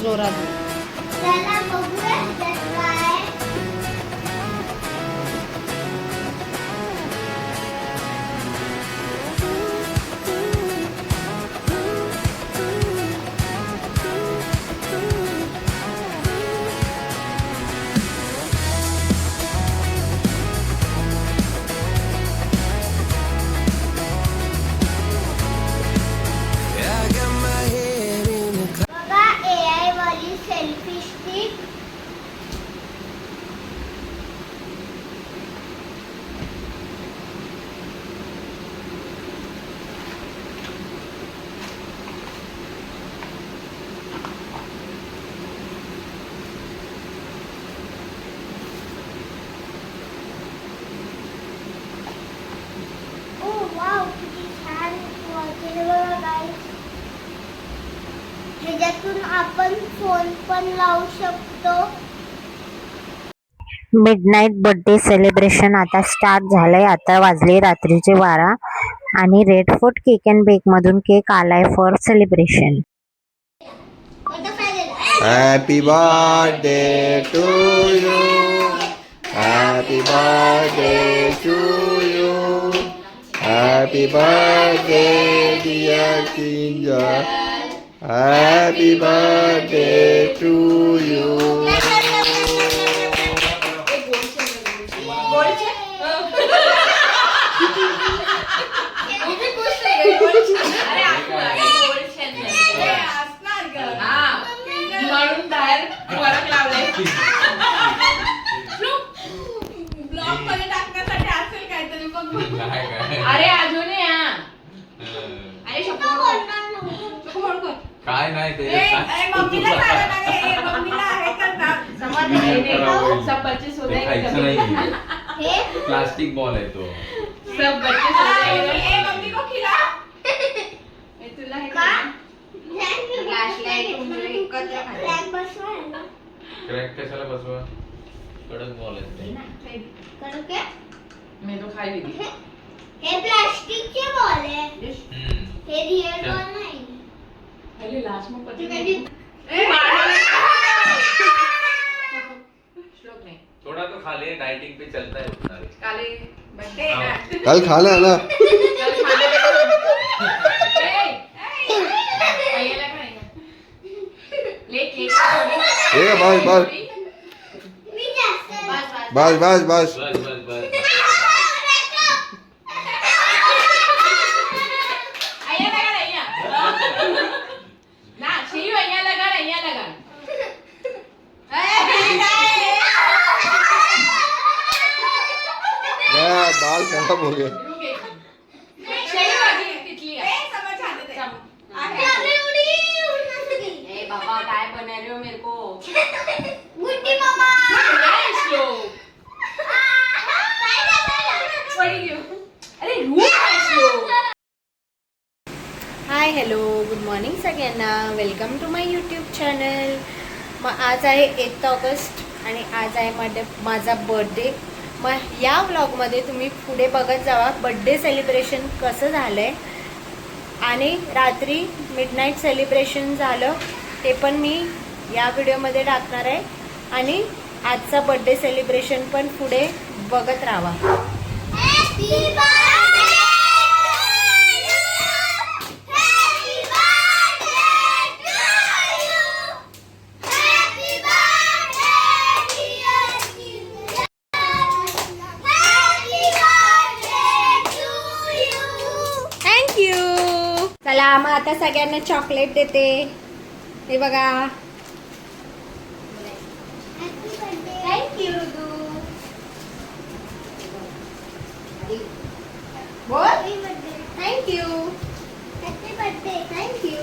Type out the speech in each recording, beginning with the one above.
जोरात. चला बघूया त्यात काय. बघा AI वाली सेल्फी स्टिक. ओ वाव, किती छान वाटते बघा guys. ह्याच्यातून आपण फोन पण लावू शकतो. मिडनाईट बर्थडे सेलिब्रेशन आता स्टार्ट झालंय. आता वाजले रात्रीचे 12 आणि red fort cake and bake मधून केक आलाय for celebration. Happy birthday to you. Happy birthday to you. Happy birthday dear Kinja. Happy birthday to you. म्हणून बाहेर फरक लावलाय. ब्लॉग मध्ये टाकण्यासाठी असेल काहीतरी बघ. अरे अजून या. अरे शपथ काय नाही ते मम्मीला सांगत आहे. मम्मीला आहे का समज. सब बच्चे सो नाही. हे प्लास्टिक बॉल आहे तो. सब बच्चे सो गए. मम्मी को खिला. तुला हे का? फ्लॅशलाइट बसवा. क्रॅक कशाला बसवा? कडक बॉल आहे. करू क्या? मैं तो खाई भी थी. हे प्लास्टिकचे बॉल आहे. हे रिअल बॉल नाही. पहले लास्ट में पति तू कधी श्लोक नहीं. थोड़ा तो खा ले, डाइटिंग पे चलता है उतना. काले बर्थडे ना. कल खाना है ना. चल खाने ले केक. ए बस मी जास्त बस बस बस. बस बस बस. અહીંયા લગાડ અહીંયા. ના શિવ અહીંયા લગાડ અહીંયા લગાડ. यार बाल खराब हो गए. शैली वाजी तिथली आहे. समज छान आहे. अरे उडी उडना सगळी. ए बाबा काय बना रहे हो मेरे को. गुड्डी मामा. नाही श्लोक. पडी गयो. अरे रूम आहे Shlok. Hi hello good morning सगळ्यांना. Welcome to my YouTube channel. मग आज आहे 8 ऑगस्ट आणि आज आहे माझा बर्थडे. मग या व्लॉगमध्ये तुम्ही पुढे बघत जावा बर्थडे सेलिब्रेशन कसं झालं आहे आणि रात्री मिडनाईट सेलिब्रेशन झालं ते पण मी या व्हिडिओमध्ये टाकणार आहे आणि आजचा बर्थडे सेलिब्रेशन पण पुढे बघत राहा. Happy birthday to you. Happy birthday to you. Happy birthday dear Kinja. Happy birthday to you. Thank you. चला मग आता सगळ्यांना चॉकलेट देते. हे बघा. Happy birthday. थँक्यू. बोल. Happy birthday. Thank you. Happy birthday. Thank you.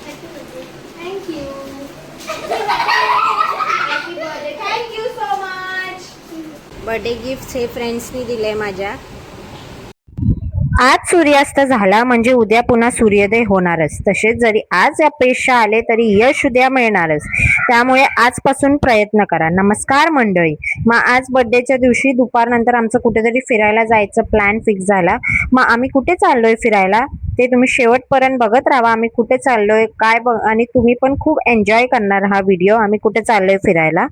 Happy birthday. Thank you. Happy birthday. Thank you so much. Birthday gift हे फ्रेंड्सनी दिले माझ्या. आज सूर्यास्त झाला म्हणजे उद्या पुन्हा सूर्योदय होणारच. तसेच जरी आज अपयश आले तरी यश उद्या मिळणारच. त्यामुळे आजपासून प्रयत्न करा. नमस्कार मंडळी. मग आज बर्थडेच्या दिवशी दुपारनंतर आमचं कुठेतरी फिरायला जायचं प्लॅन फिक्स झाला. मग आम्ही कुठे चाललोय फिरायला ते तुम्ही शेवटपर्यंत बघत राहा. आम्ही कुठे चाललोय काय आणि तुम्ही पण खूप एन्जॉय करणार हा व्हिडिओ. आम्ही कुठे चाललोय फिरायला.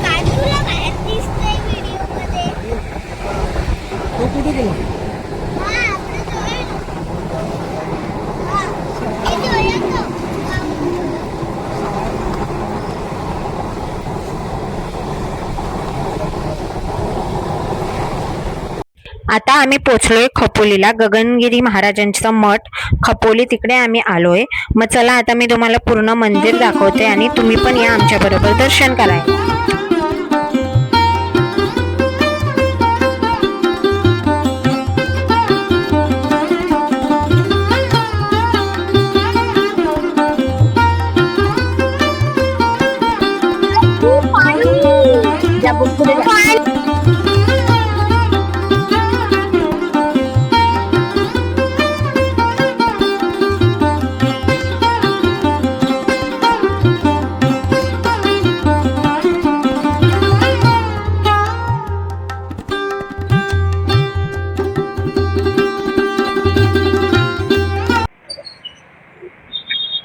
काय तुला बाहेर दिसतंय व्हिडिओमध्ये? तू कुठे गेला? हा, आपलं जवळ. हा, हे जवळ तो. आता आम्ही पोचलोय खपोलीला. गगनगिरी महाराजांचा मठ खपोली तिकडे आम्ही आलोय. मग चला आता मी तुम्हाला पूर्ण मंदिर दाखवते आणि तुम्ही पण या आमच्या बरोबर दर्शन कराय.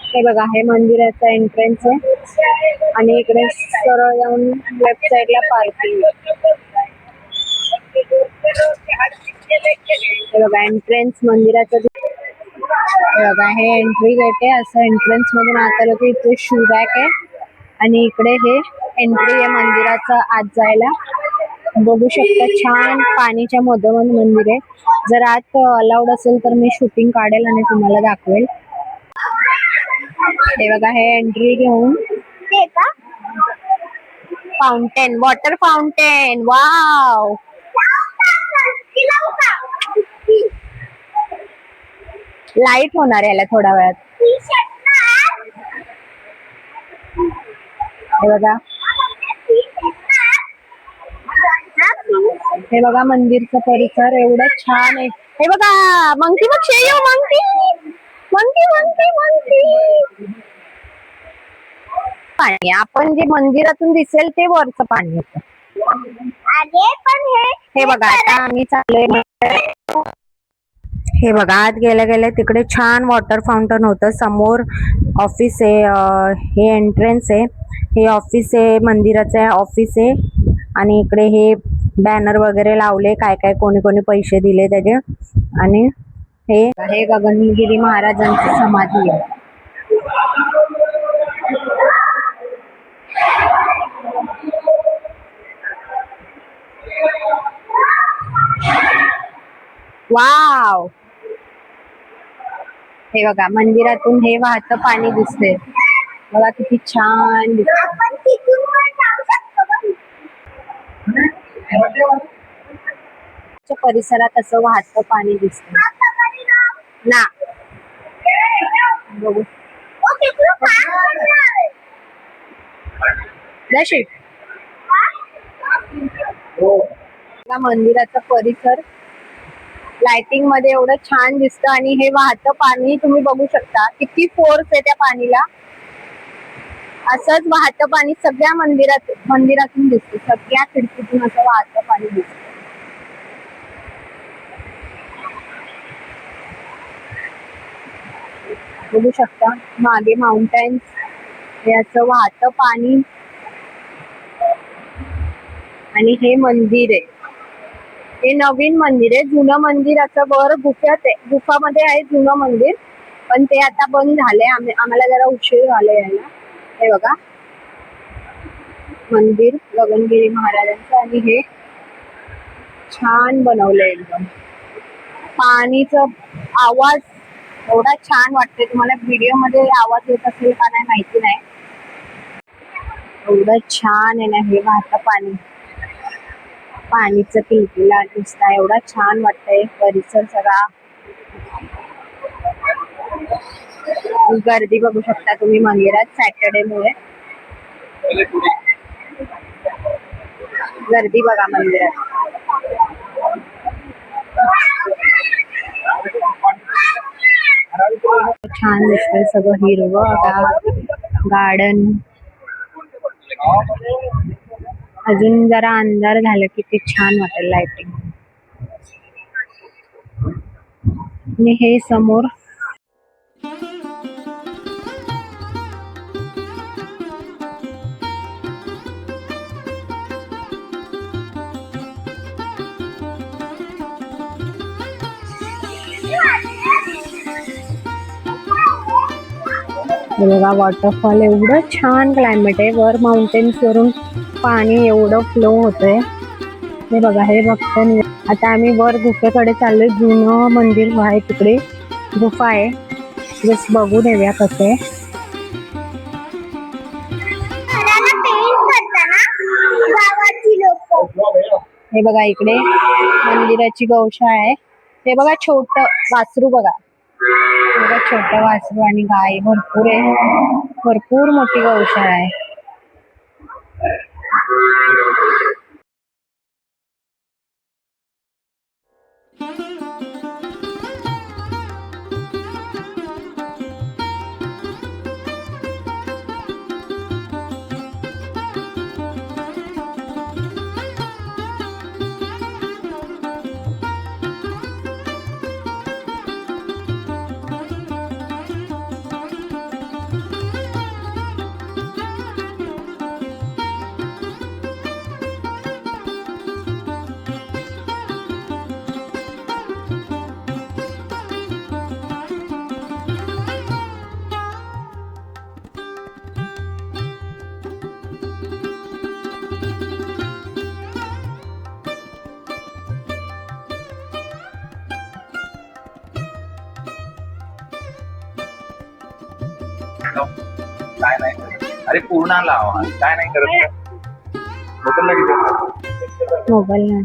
हे बघा, हे मंदिराचा एंट्रन्स आहे आणि इकडे सरळ जाऊन लेफ्ट साइडला पार्किंग. हे बघा एंट्रन्स मंदिराचं. हे बघा हे एंट्री गेट आहे. असं एंट्रन्स मधून आत आलं की इथे शू रॅक आहे आणि इकडे हे एंट्री आहे मंदिराचं आत जायला. बघू शकता छान पाणीच्या मधोमध मंदिर आहे. जर आत अलाउड असेल तर मी शूटिंग काढेल आणि तुम्हाला दाखवेल. हे बघा हे एंट्री घेऊन ते का? Fountain, water fountain. Wow, light होणार याला थोड्या वेळात. हे बघा, हे बघा मंदिरचा परिसर एवढं छान आहे. हे बघा मंकी बघ, शेयो मंकी मंकी मंकी मंकी. पाणी आपण जे मंदिरातून दिसेल ते वरचं पाणी येतं. अरे पण हे बघा आता आम्ही चाललोय. हे बघा आत गेल्या गेल्या तिकडे छान वॉटर फाउंटन होतं. समोर ऑफिस आहे. हे एंट्रन्स आहे. हे ऑफिस आहे, मंदिराचं ऑफिस आहे. आणि इकडे हे बॅनर वगैरे लावले काय काय कोणी कोणी पैसे दिले त्याचे. आणि हे गगनगिरी महाराजांची समाधी आहे. वाव, हे बघा मंदिरातून हे वाहतं पाणी दिसते. बघा किती छान दिसत. आपण तिथून वर जाऊ शकतो का? परिसरात असं वाहतं पाणी दिसत ना. बघू मंदिराचा परिसर लाइटिंग मध्ये एवढं छान दिसतं. आणि हे वाहतं पाणी तुम्ही बघू शकता किती फोर्स आहे त्या पाणीला. असंच वाहतं पाणी सगळ्या मंदिरातून दिसतं. सगळ्या खिडकीतून असं वाहतं पाणी दिसतं. बघू शकता मागे माउंटेन्स, हे असं वाहतं पाणी. आणि हे मंदिर आहे, हे नवीन मंदिर आहे. जुनं मंदिर असं वर गुफामध्ये आहे जुनं मंदिर, पण ते आता बंद झालंय. आम्हाला जरा उशीर झाला यायला. हे बघा मंदिर गगनगिरी महाराजांचं. आणि हे छान बनवलंय एकदम. पाणीचा आवाज एवढा छान वाटतंय. तुम्हाला व्हिडिओ मध्ये आवाज येत असेल का नाही माहिती नाही. एवढं छान आहे ना हे वाहतं पाणी. पाणीचं किलकिलाट दिसतंय. एवढा छान वाटतंय परिसर सगळा. गर्दी बघू शकता तुम्ही मंदिरात सॅटर्डे मुळे. गर्दी बघा मंदिरात. छान दिसतंय सगळं हिरवं गार्डन. अजून जरा अंधार झालं की ते छान वाटेल लाइटिंग. आणि हे समोर बघा वॉटरफॉल. एवढं छान क्लायमेट आहे. वर माउंटेन्स वरून पाणी एवढं फ्लो होतंय. हे बघा हे बघतो. आता आम्ही वर गुफेकडे चाललोय. जुनं मंदिर आहे तिकडे, गुफा आहे. जस्ट बघून येऊया कसं आहे. हे बघा इकडे मंदिराची गौशाळा आहे. हे बघा छोट वासरू बघा. बघा छोटं वासरू आणि गाय भरपूर आहे. भरपूर मोठी गौशाळा आहे. काय नाही करत. अरे पूर्ण लावा. काय नाही करत. मोबाईल नाही.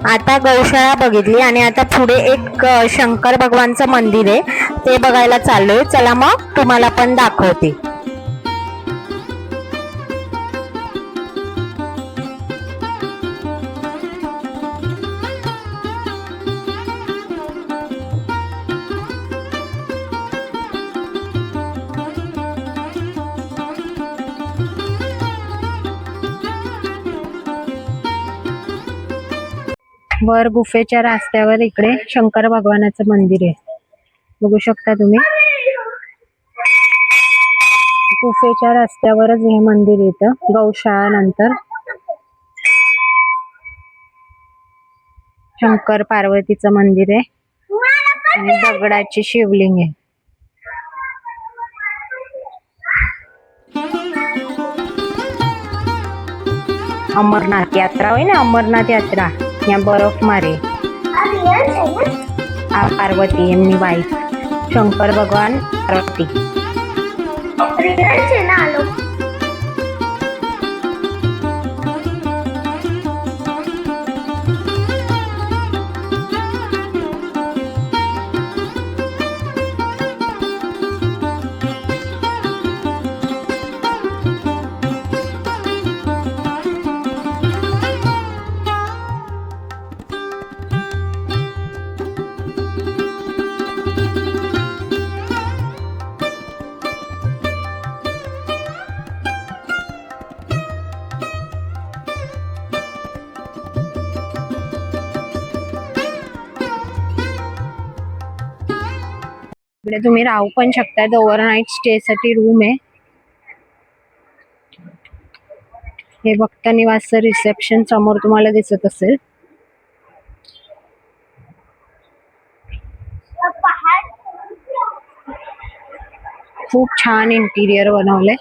आता गौशाळा बघितली आणि आता पुढे एक शंकर भगवानचं मंदिर आहे, ते बघायला चाललोय. चला मग तुम्हाला पण दाखवते. वर गुफेच्या रस्त्यावर इकडे शंकर भगवानाचं मंदिर आहे, बघू शकता तुम्ही. गुफेच्या रस्त्यावरच हे मंदिर येतं गौशाळा नंतर. शंकर पार्वतीचं मंदिर आहे आणि दगडाची शिवलिंग आहे. अमरनाथ यात्रा होय ना, अमरनाथ यात्रा. या बर्फ मारे पार्वती यांनी बाई, शंकर भगवान पार्वती. इकडे तुम्ही राहू पण शकता. ओव्हरनाईट स्टे साठी रूम आहे. हे भक्त निवासचं रिसेप्शन समोर तुम्हाला दिसत असेल. खूप छान इंटिरियर बनवलंय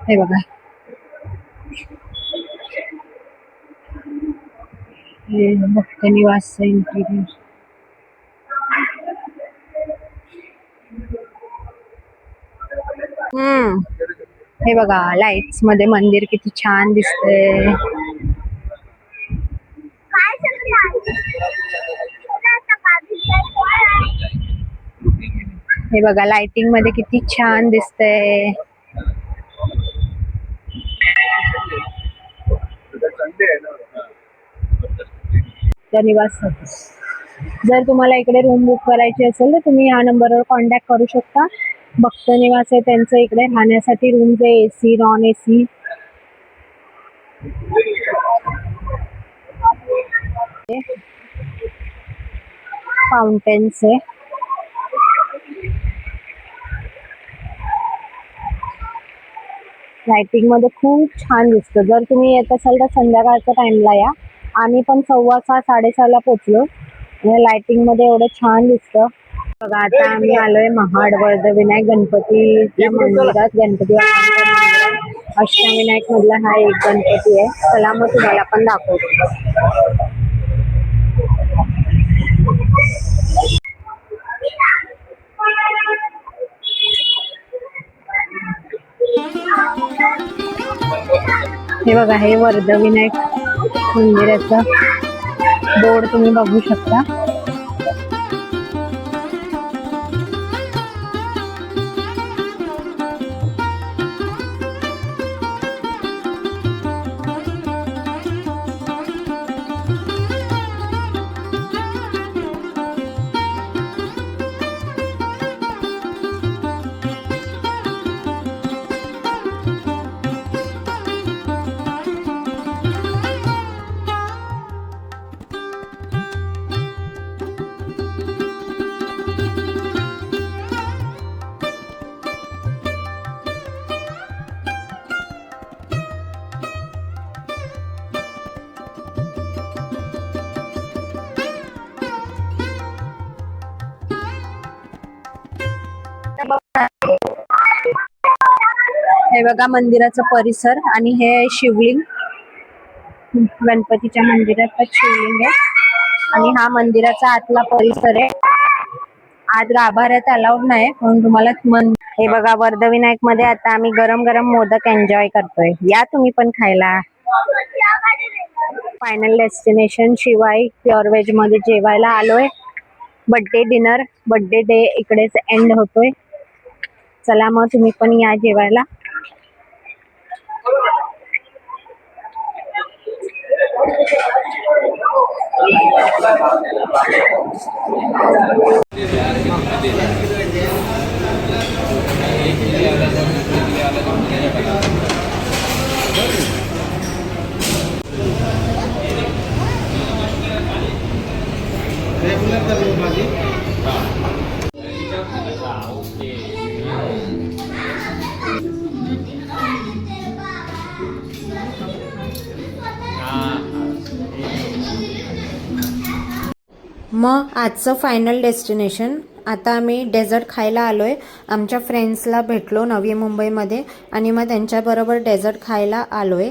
हे बघा. हे भक्त निवासचं इंटिरियर. हे बघा लाईट्स मध्ये मंदिर किती छान दिसतंय. काय सांगणार? हे बघा लाइटिंग मध्ये किती छान दिसतंय. भक्त निवास. जर तुम्हाला इकडे रूम बुक करायची असेल तर तुम्ही या नंबरवर कॉन्टॅक्ट करू शकता. भक्त निवास आहे त्यांचं. इकडे राहण्यासाठी रूम्स आहे, AC नॉन AC. फाउंटेन्स आहे. लाइटिंग मध्ये खूप छान दिसतं. जर तुम्ही येत असाल तर संध्याकाळच्या टाइमला या. आम्ही पण 6:15 साडेसहाला पोचलो. लाइटिंग मध्ये एवढं छान दिसतं. बघा आता आम्ही आलोय महाड वरदविनायक गणपतीच्या मंदिरात. गणपती बाप्पांच्या मंदिरात अष्टविनायक मधला हा एक गणपती आहे. चला मग तुम्हाला पण दाखवतो. हे बघा हे वरदविनायक मंदिराचा बोर्ड तुम्ही बघू शकता. हे बघा मंदिराचा परिसर आणि हे शिवलिंग. गणपतीच्या मंदिरात शिवलिंग आहे आणि हा मंदिराचा आतला परिसर आहे. आत गाभाऱ्यात अलाउड नाही म्हणून तुम्हाला हे बघा वरदविनायक मध्ये आता आम्ही गरम गरम मोदक एन्जॉय करतोय. या तुम्ही पण खायला. Final destination Shivai pure veg मध्ये जेवायला आलोय. बर्थडे डिनर, बर्थडे डे इकडेच एंड होतोय. चला मग तुम्ही पण या जेवायला. मग आजचं फायनल डेस्टिनेशन. आता आम्ही डेझर्ट खायला आलोय. आमच्या फ्रेंड्सला भेटलो नवी मुंबईमध्ये आणि मग त्यांच्याबरोबर डेझर्ट खायला आलोय.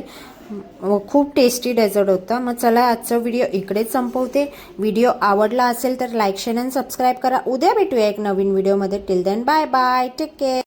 खूप टेस्टी डेझर्ट होता. मग चला आजचा व्हिडिओ इकडेच संपवते. व्हिडिओ आवडला असेल तर लाईक शेअर आणि सबस्क्राईब करा. उद्या भेटूया एक नवीन व्हिडिओमध्ये. Till then bye bye, take care.